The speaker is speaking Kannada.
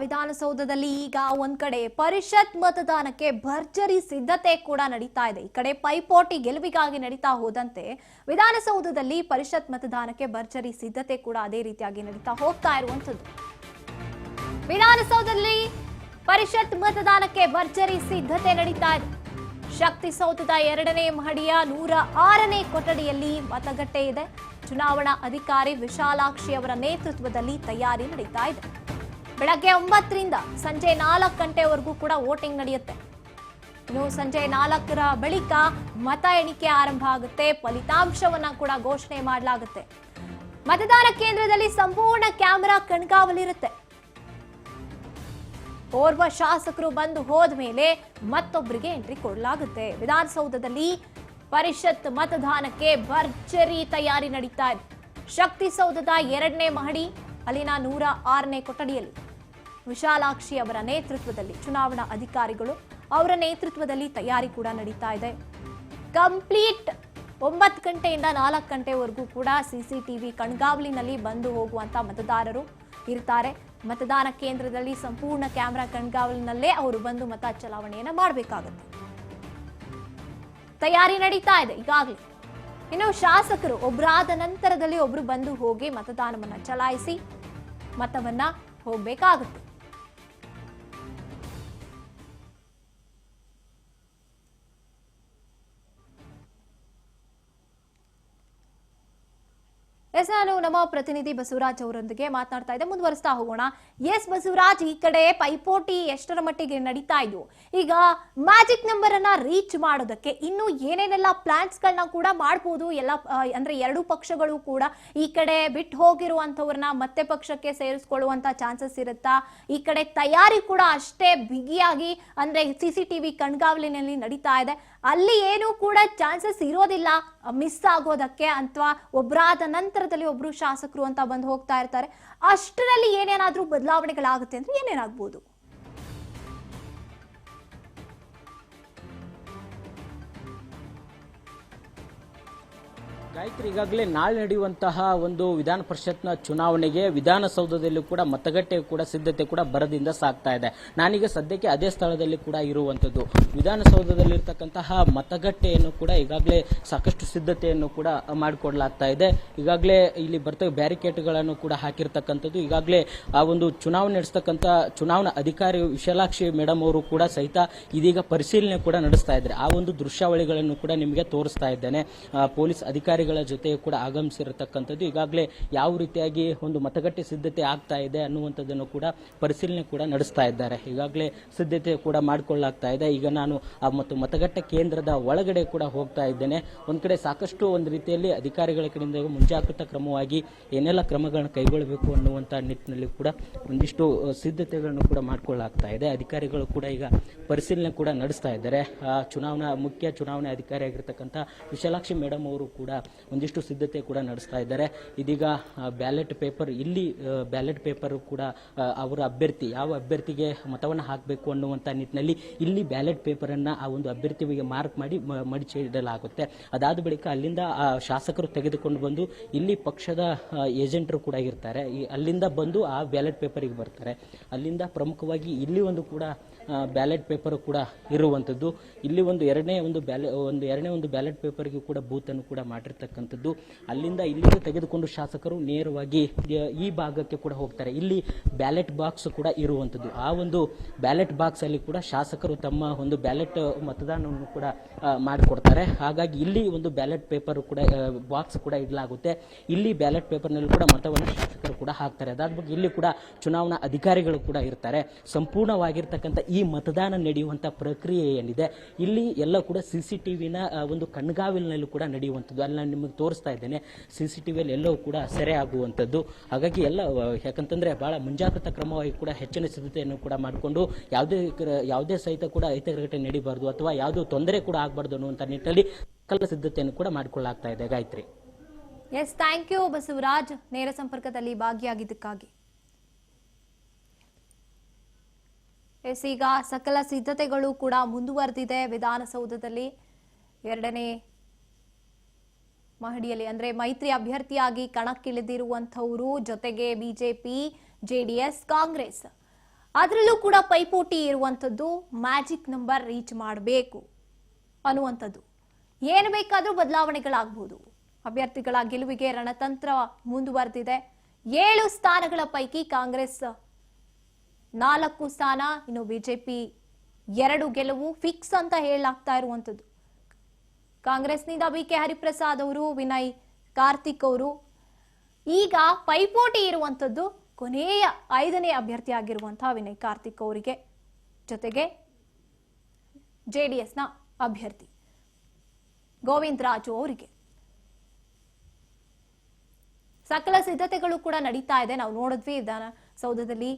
ವಿಧಾನಸೌಧದಲ್ಲಿ ಈಗ ಒಂದ್ ಕಡೆ ಪರಿಷತ್ ಮತದಾನಕ್ಕೆ ಭರ್ಜರಿ ಸಿದ್ಧತೆ ಕೂಡ ನಡೀತಾ ಇದೆ. ಈ ಕಡೆ ಪೈಪೋಟಿ ಗೆಲುವಿಗಾಗಿ ನಡೀತಾ ಹೋದಂತೆ ವಿಧಾನಸೌಧದಲ್ಲಿ ಪರಿಷತ್ ಮತದಾನಕ್ಕೆ ಭರ್ಜರಿ ಸಿದ್ಧತೆ ಕೂಡ ಅದೇ ರೀತಿಯಾಗಿ ನಡೀತಾ ಹೋಗ್ತಾ ಇರುವಂತದ್ದು. ವಿಧಾನಸೌಧದಲ್ಲಿ ಪರಿಷತ್ ಮತದಾನಕ್ಕೆ ಭರ್ಜರಿ ಸಿದ್ಧತೆ ನಡೀತಾ ಇದೆ. ಶಕ್ತಿಸೌಧದ 2ನೇ ಮಹಡಿಯ 106ನೇ ಕೊಠಡಿಯಲ್ಲಿ ಮತಗಟ್ಟೆ ಇದೆ. ಚುನಾವಣಾ ಅಧಿಕಾರಿ ವಿಶಾಲಾಕ್ಷಿ ಅವರ ನೇತೃತ್ವದಲ್ಲಿ ತಯಾರಿ ನಡೀತಾ ಇದೆ. ಬೆಳಗ್ಗೆ 9ರಿಂದ ಸಂಜೆ 4 ಗಂಟೆವರೆಗೂ ಕೂಡ ವೋಟಿಂಗ್ ನಡೆಯುತ್ತೆ. ಇನ್ನು ಸಂಜೆ 4ರ ಬಳಿಕ ಮತ ಎಣಿಕೆ ಆರಂಭ ಆಗುತ್ತೆ. ಫಲಿತಾಂಶವನ್ನ ಕೂಡ ಘೋಷಣೆ ಮಾಡಲಾಗುತ್ತೆ. ಮತದಾನ ಕೇಂದ್ರದಲ್ಲಿ ಸಂಪೂರ್ಣ ಕ್ಯಾಮೆರಾ ಕಣ್ಗಾವಲಿರುತ್ತೆ. ಓರ್ವ ಶಾಸಕರು ಬಂದು ಹೋದ ಮೇಲೆ ಮತ್ತೊಬ್ಬರಿಗೆ ಎಂಟ್ರಿ ಕೊಡಲಾಗುತ್ತೆ. ವಿಧಾನಸೌಧದಲ್ಲಿ ಪರಿಷತ್ ಮತದಾನಕ್ಕೆ ಭರ್ಜರಿ ತಯಾರಿ ನಡೀತಾ ಇದೆ. ಶಕ್ತಿಸೌಧದ 2ನೇ ಮಹಡಿ ಅಲ್ಲಿನ 106ನೇ ಕೊಠಡಿಯಲ್ಲಿ ವಿಶಾಲಾಕ್ಷಿ ಅವರ ನೇತೃತ್ವದಲ್ಲಿ ಚುನಾವಣಾ ಅಧಿಕಾರಿಗಳು ಅವರ ನೇತೃತ್ವದಲ್ಲಿ ತಯಾರಿ ಕೂಡ ನಡೀತಾ ಇದೆ. ಕಂಪ್ಲೀಟ್ 9 ಗಂಟೆಯಿಂದ 4 ಗಂಟೆವರೆಗೂ ಕೂಡ ಸಿಸಿಟಿವಿ ಕಣ್ಗಾವಲಿನಲ್ಲಿ ಬಂದು ಹೋಗುವಂತ ಮತದಾರರು ಇರ್ತಾರೆ. ಮತದಾನ ಕೇಂದ್ರದಲ್ಲಿ ಸಂಪೂರ್ಣ ಕ್ಯಾಮೆರಾ ಕಣ್ಗಾವಲಿನಲ್ಲೇ ಅವರು ಬಂದು ಮತ ಚಲಾವಣೆಯನ್ನ ಮಾಡಬೇಕಾಗುತ್ತೆ. ತಯಾರಿ ನಡೀತಾ ಇದೆ ಈಗಾಗಲೇ. ಇನ್ನು ಶಾಸಕರು ಒಬ್ಬರಾದ ನಂತರದಲ್ಲಿ ಒಬ್ರು ಬಂದು ಹೋಗಿ ಮತದಾನವನ್ನ ಚಲಾಯಿಸಿ ಮತವನ್ನ ಹೋಗಬೇಕಾಗುತ್ತೆ. ನಾನು ನಮ್ಮ ಪ್ರತಿನಿಧಿ ಬಸವರಾಜ್ ಅವರೊಂದಿಗೆ ಮಾತನಾಡ್ತಾ ಇದ್ದೆ. ಮುಂದುವರಿಸ್ತಾ ಹೋಗೋಣ. ಬಸವರಾಜ್, ಈ ಕಡೆ ಪೈಪೋಟಿ ಎಷ್ಟರ ಮಟ್ಟಿಗೆ ನಡೀತಾ ಇದ್ವು? ಈಗ ಮ್ಯಾಜಿಕ್ ನಂಬರ್ ಅನ್ನ ರೀಚ್ ಮಾಡೋದಕ್ಕೆ ಇನ್ನು ಏನೇನೆಲ್ಲ ಪ್ಲಾನ್ಸ್ ಗಳನ್ನ ಕೂಡ ಮಾಡಬಹುದು? ಎಲ್ಲ ಅಂದ್ರೆ ಎರಡೂ ಪಕ್ಷಗಳು ಕೂಡ ಈ ಕಡೆ ಬಿಟ್ಟು ಹೋಗಿರುವಂತವ್ರನ್ನ ಮತ್ತೆ ಪಕ್ಷಕ್ಕೆ ಸೇರಿಸ್ಕೊಳ್ಳುವಂತ ಚಾನ್ಸಸ್ ಇರುತ್ತಾ? ಈ ಕಡೆ ತಯಾರಿ ಕೂಡ ಅಷ್ಟೇ ಬಿಗಿಯಾಗಿ ಅಂದ್ರೆ ಸಿಸಿಟಿವಿ ಕಣ್ಗಾವಲಿನಲ್ಲಿ ನಡೀತಾ ಇದೆ. ಅಲ್ಲಿ ಏನು ಕೂಡ ಚಾನ್ಸಸ್ ಇರೋದಿಲ್ಲ ಮಿಸ್ ಆಗೋದಕ್ಕೆ, ಅಥವಾ ಒಬ್ಬರಾದ ನಂತರದಲ್ಲಿ ಒಬ್ರು ಶಾಸಕರು ಅಂತ ಬಂದು ಹೋಗ್ತಾ ಇರ್ತಾರೆ. ಅಷ್ಟರಲ್ಲಿ ಏನೇನಾದ್ರೂ ಬದಲಾವಣೆಗಳಾಗುತ್ತೆ ಅಂದ್ರೆ ಏನೇನಾಗ್ಬೋದು? ಗಾಯತ್ರಿ, ಈಗಾಗಲೇ ನಾಳೆ ನಡೆಯುವಂತಹ ಒಂದು ವಿಧಾನ ಪರಿಷತ್ನ ಚುನಾವಣೆಗೆ ವಿಧಾನಸೌಧದಲ್ಲೂ ಕೂಡ ಮತಗಟ್ಟೆ ಕೂಡ ಸಿದ್ಧತೆ ಕೂಡ ಭರದಿಂದ ಸಾಗ್ತಾ ಇದೆ. ನಾನೀಗ ಸದ್ಯಕ್ಕೆ ಅದೇ ಸ್ಥಳದಲ್ಲಿ ಕೂಡ ಇರುವಂತದ್ದು. ವಿಧಾನಸೌಧದಲ್ಲಿರ್ತಕ್ಕಂತಹ ಮತಗಟ್ಟೆಯನ್ನು ಕೂಡ ಈಗಾಗಲೇ ಸಾಕಷ್ಟು ಸಿದ್ಧತೆಯನ್ನು ಕೂಡ ಮಾಡಿಕೊಡ್ಲಾಗ್ತಾ ಇದೆ. ಈಗಾಗಲೇ ಇಲ್ಲಿ ಬರ್ತವೆ ಬ್ಯಾರಿಕೇಡ್ಗಳನ್ನು ಕೂಡ ಹಾಕಿರ್ತಕ್ಕಂಥದ್ದು. ಈಗಾಗಲೇ ಆ ಒಂದು ಚುನಾವಣೆ ನಡೆಸ್ತಕ್ಕಂಥ ಚುನಾವಣಾ ಅಧಿಕಾರಿ ವಿಶಾಲಾಕ್ಷಿ ಮೇಡಮ್ ಅವರು ಕೂಡ ಸಹಿತ ಇದೀಗ ಪರಿಶೀಲನೆ ಕೂಡ ನಡೆಸ್ತಾ ಇದ್ದಾರೆ. ಆ ಒಂದು ದೃಶ್ಯಾವಳಿಗಳನ್ನು ಕೂಡ ನಿಮಗೆ ತೋರಿಸ್ತಾ ಇದ್ದೇನೆ. ಪೊಲೀಸ್ ಅಧಿಕಾರಿಗಳ ಜೊತೆ ಕೂಡ ಆಗಮಿಸಿರತಕ್ಕಂಥದ್ದು. ಈಗಾಗಲೇ ಯಾವ ರೀತಿಯಾಗಿ ಒಂದು ಮತಗಟ್ಟೆ ಸಿದ್ಧತೆ ಆಗ್ತಾ ಇದೆ ಅನ್ನುವಂಥದ್ದನ್ನು ಕೂಡ ಪರಿಶೀಲನೆ ಕೂಡ ನಡೆಸ್ತಾ ಇದ್ದಾರೆ. ಈಗಾಗಲೇ ಸಿದ್ಧತೆ ಕೂಡ ಮಾಡಿಕೊಳ್ಳಲಾಗ್ತಾ ಇದೆ. ಈಗ ನಾನು ಮತ್ತು ಮತಗಟ್ಟೆ ಕೇಂದ್ರದ ಒಳಗಡೆ ಕೂಡ ಹೋಗ್ತಾ ಇದ್ದೇನೆ. ಒಂದ್ ಕಡೆ ಸಾಕಷ್ಟು ಒಂದು ರೀತಿಯಲ್ಲಿ ಅಧಿಕಾರಿಗಳ ಕಡೆಯಿಂದ ಮುಂಜಾಗ್ರತಾ ಕ್ರಮವಾಗಿ ಏನೆಲ್ಲ ಕ್ರಮಗಳನ್ನು ಕೈಗೊಳ್ಳಬೇಕು ಅನ್ನುವಂಥ ನಿಟ್ಟಿನಲ್ಲಿ ಕೂಡ ಒಂದಿಷ್ಟು ಸಿದ್ಧತೆಗಳನ್ನು ಕೂಡ ಮಾಡಿಕೊಳ್ಳಲಾಗ್ತಾ ಇದೆ. ಅಧಿಕಾರಿಗಳು ಕೂಡ ಈಗ ಪರಿಶೀಲನೆ ಕೂಡ ನಡೆಸ್ತಾ ಇದ್ದಾರೆ. ಮುಖ್ಯ ಚುನಾವಣಾ ಅಧಿಕಾರಿ ಆಗಿರ್ತಕ್ಕಂಥ ವಿಶಾಲಾಕ್ಷಿ ಮೇಡಮ್ ಅವರು ಕೂಡ ಒಂದಿಷ್ಟು ಸಿದ್ಧತೆ ಕೂಡ ನಡೆಸ್ತಾ ಇದ್ದಾರೆ. ಇದೀಗ ಬ್ಯಾಲೆಟ್ ಪೇಪರ್ ಬ್ಯಾಲೆಟ್ ಪೇಪರ್ ಕೂಡ ಅವರ ಅಭ್ಯರ್ಥಿ ಯಾವ ಅಭ್ಯರ್ಥಿಗೆ ಮತವನ್ನು ಹಾಕಬೇಕು ಅನ್ನುವಂಥ ನಿಟ್ಟಿನಲ್ಲಿ ಇಲ್ಲಿ ಬ್ಯಾಲೆಟ್ ಪೇಪರ್ ಅನ್ನ ಆ ಒಂದು ಅಭ್ಯರ್ಥಿಗೆ ಮಾರ್ಕ್ ಮಾಡಿ ಮಡಿಚಿಡಲಾಗುತ್ತೆ. ಅದಾದ ಬಳಿಕ ಅಲ್ಲಿಂದ ಶಾಸಕರು ತೆಗೆದುಕೊಂಡು ಬಂದು ಇಲ್ಲಿ ಪಕ್ಷದ ಏಜೆಂಟರು ಕೂಡ ಇರ್ತಾರೆ. ಅಲ್ಲಿಂದ ಬಂದು ಆ ಬ್ಯಾಲೆಟ್ ಪೇಪರ್ಗೆ ಬರ್ತಾರೆ. ಅಲ್ಲಿಂದ ಪ್ರಮುಖವಾಗಿ ಇಲ್ಲಿ ಒಂದು ಕೂಡ ಬ್ಯಾಲೆಟ್ ಪೇಪರ್ ಕೂಡ ಇರುವಂತದ್ದು. ಇಲ್ಲಿ ಒಂದು ಎರಡನೇ ಒಂದು ಬ್ಯಾಲೆಟ್ ಪೇಪರ್ಗೆ ಕೂಡ ಬೂತ್ ಅನ್ನು ಕೂಡ ಮಾಡಿರ್ತಕ್ಕಂಥದ್ದು. ಅಲ್ಲಿಂದ ಇಲ್ಲಿಗೆ ತೆಗೆದುಕೊಂಡು ಶಾಸಕರು ನೇರವಾಗಿ ಈ ಭಾಗಕ್ಕೆ ಕೂಡ ಹೋಗ್ತಾರೆ. ಇಲ್ಲಿ ಬ್ಯಾಲೆಟ್ ಬಾಕ್ಸ್ ಕೂಡ ಇರುವಂತದ್ದು. ಆ ಒಂದು ಬ್ಯಾಲೆಟ್ ಬಾಕ್ಸ್ ಅಲ್ಲಿ ಕೂಡ ಶಾಸಕರು ತಮ್ಮ ಒಂದು ಬ್ಯಾಲೆಟ್ ಮತದಾನವನ್ನು ಕೂಡ ಮಾಡಿಕೊಡ್ತಾರೆ. ಹಾಗಾಗಿ ಇಲ್ಲಿ ಒಂದು ಬ್ಯಾಲೆಟ್ ಪೇಪರ್ ಕೂಡ ಬಾಕ್ಸ್ ಕೂಡ ಇಡಲಾಗುತ್ತೆ. ಇಲ್ಲಿ ಬ್ಯಾಲೆಟ್ ಪೇಪರ್ ನಲ್ಲಿ ಕೂಡ ಮತವನ್ನು ಶಾಸಕರು ಕೂಡ ಹಾಕ್ತಾರೆ. ಅದಾದ ಬಗ್ಗೆ ಇಲ್ಲಿ ಕೂಡ ಚುನಾವಣಾ ಅಧಿಕಾರಿಗಳು ಕೂಡ ಇರ್ತಾರೆ. ಸಂಪೂರ್ಣವಾಗಿರ್ತಕ್ಕಂಥ ಈ ಮತದಾನ ನಡೆಯುವಂತ ಪ್ರಕ್ರಿಯೆ ಏನಿದೆ ಇಲ್ಲಿ ಎಲ್ಲ ಕೂಡ ಸಿಸಿಟಿವಿನ ಒಂದು ಕಣ್ಗಾವಲಿನಲ್ಲಿ ಕೂಡ ನಡೆಯುವಂಥದ್ದು. ಅಲ್ಲಿ ನಾನು ನಿಮಗೆ ತೋರಿಸ್ತಾ ಇದ್ದೇನೆ. ಸಿಸಿಟಿವಿಯಲ್ಲಿ ಎಲ್ಲವೂ ಕೂಡ ಸೆರೆ ಆಗುವಂಥದ್ದು. ಹಾಗಾಗಿ ಎಲ್ಲ ಯಾಕಂತಂದ್ರೆ ಬಹಳ ಮುಂಜಾಗ್ರತಾ ಕ್ರಮವಾಗಿ ಕೂಡ ಹೆಚ್ಚಿನ ಸಿದ್ಧತೆಯನ್ನು ಕೂಡ ಮಾಡಿಕೊಂಡು ಯಾವುದೇ ಸಹಿತ ಕೂಡ ಅಹಿತಕರ ನಡೀಬಾರ್ದು ಅಥವಾ ಯಾವುದೇ ತೊಂದರೆ ಕೂಡ ಆಗಬಾರ್ದು ಅನ್ನುವಂಥ ನಿಟ್ಟಿನಲ್ಲಿ ಸಿದ್ಧತೆಯನ್ನು ಕೂಡ ಮಾಡಿಕೊಳ್ಳಲಾಗ್ತಾ ಇದೆ. ಗಾಯತ್ರಿ, ಥ್ಯಾಂಕ್ ಯು ಬಸವರಾಜ್, ನೇರ ಸಂಪರ್ಕದಲ್ಲಿ ಭಾಗಿಯಾಗಿದ್ದಕ್ಕಾಗಿ. ಈಗ ಸಕಲ ಸಿದ್ಧತೆಗಳು ಕೂಡ ಮುಂದುವರೆದಿದೆ. ವಿಧಾನಸೌಧದಲ್ಲಿ 2ನೇ ಮಹಡಿಯಲ್ಲಿ ಅಂದ್ರೆ ಮೈತ್ರಿ ಅಭ್ಯರ್ಥಿಯಾಗಿ ಕಣಕ್ಕಿಳಿದಿರುವಂತವರು, ಜೊತೆಗೆ ಬಿಜೆಪಿ, ಜೆಡಿಎಸ್, ಕಾಂಗ್ರೆಸ್ ಅದರಲ್ಲೂ ಕೂಡ ಪೈಪೋಟಿ ಇರುವಂಥದ್ದು ಮ್ಯಾಜಿಕ್ ನಂಬರ್ ರೀಚ್ ಮಾಡಬೇಕು ಅನ್ನುವಂಥದ್ದು. ಏನು ಬೇಕಾದರೂ ಬದಲಾವಣೆಗಳಾಗಬಹುದು. ಅಭ್ಯರ್ಥಿಗಳ ಗೆಲುವಿಗೆ ರಣತಂತ್ರ ಮುಂದುವರೆದಿದೆ. 7 ಸ್ಥಾನಗಳ ಪೈಕಿ ಕಾಂಗ್ರೆಸ್ 4 ಸ್ಥಾನ, ಇನ್ನು ಬಿಜೆಪಿ 2 ಗೆಲುವು ಫಿಕ್ಸ್ ಅಂತ ಹೇಳಲಾಗ್ತಾ ಇರುವಂಥದ್ದು. ಕಾಂಗ್ರೆಸ್ನಿಂದ BK ಹರಿಪ್ರಸಾದ್ ಅವರು, ವಿನಯ್ ಕಾರ್ತಿಕ್ ಅವರು. ಈಗ ಪೈಪೋಟಿ ಇರುವಂಥದ್ದು ಕೊನೆಯ 5ನೇ ಅಭ್ಯರ್ಥಿ ಆಗಿರುವಂತಹ ವಿನಯ್ ಕಾರ್ತಿಕ್ ಅವರಿಗೆ, ಜೊತೆಗೆ JDSನ ಅಭ್ಯರ್ಥಿ ಗೋವಿಂದ ರಾಜು ಅವರಿಗೆ. ಸಕಲ ಸಿದ್ಧತೆಗಳು ಕೂಡ ನಡೀತಾ ಇದೆ. ನಾವು ನೋಡಿದ್ವಿ ವಿಧಾನಸೌಧದಲ್ಲಿ